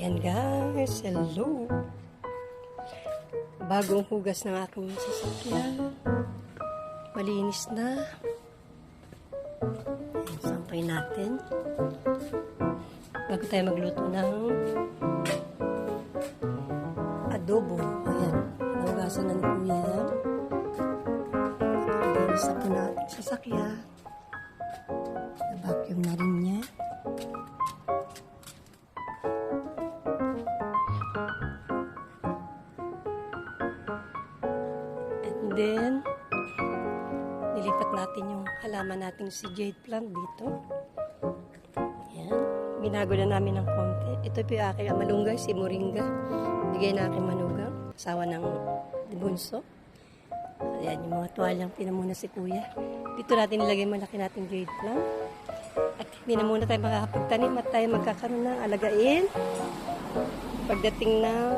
Yan guys, hello. Bagong hugas ng aking sasakyan. Malinis na. Sampay natin. Bago tayo magluto ng adobo. Ayan, nahugasan na ni Kuya yan. Malinis na po na ating sasakyan. Na-vacuum na rin niya. Then, nilipat natin yung halaman natin si jade plant dito. Ayan. Binago na namin ng konti. Ito po yung aking malunggay, si Moringa. Bigay na aking manugang. Asawa ng bunso. Ayan, yung mga tuwalyang pinamuna si Kuya. Dito natin nilagay malaki nating jade plant. At hindi na muna tayo makakapagtanim at tayo magkakaroon ng alagain pagdating ng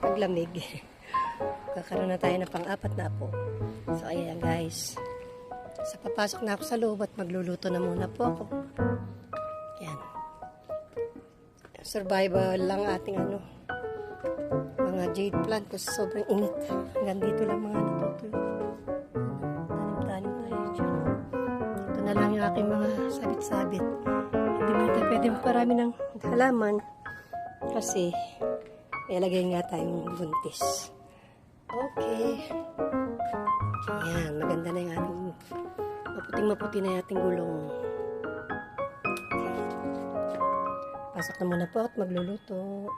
paglamig. Kakaroon na tayo ng pang-apat na apo. So, ayan guys. So, papasok na ako sa loob at magluluto na muna po ako. Ayan. Survival lang ating mga jade plant kasi sobrang init. Hanggang dito lang mga natutuyo. Tanim-tanim tayo dyan. Ito na lang yung aking mga sabit-sabit. Hindi mo tayo pwede maparami ng halaman kasi may lagay nga tayong buntis. Okay. Ayan, maganda na yung ating maputing-maputi na yung ating gulong. Okay. Pasok na muna po at magluluto.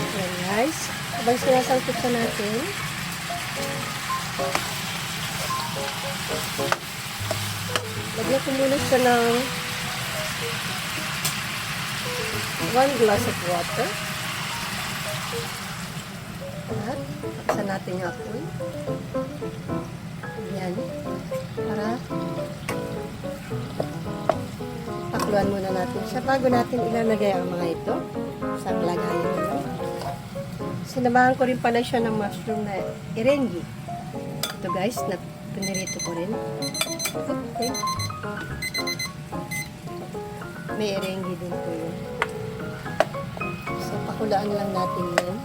Ayan guys. Habang sinasangkot pa natin, lagyan ko muna siya ng 1 glass of water. At taksan natin yung apoy. Ayan. Para pakluan muna natin siya bago natin ilalagay ang mga ito. Isang lagayan nila. Sinamahan ko rin pala siya ng mushroom na erengi. Ito guys, pinirito ko rin. Okay. May erengi din po yun. So, pakulaan lang natin yan.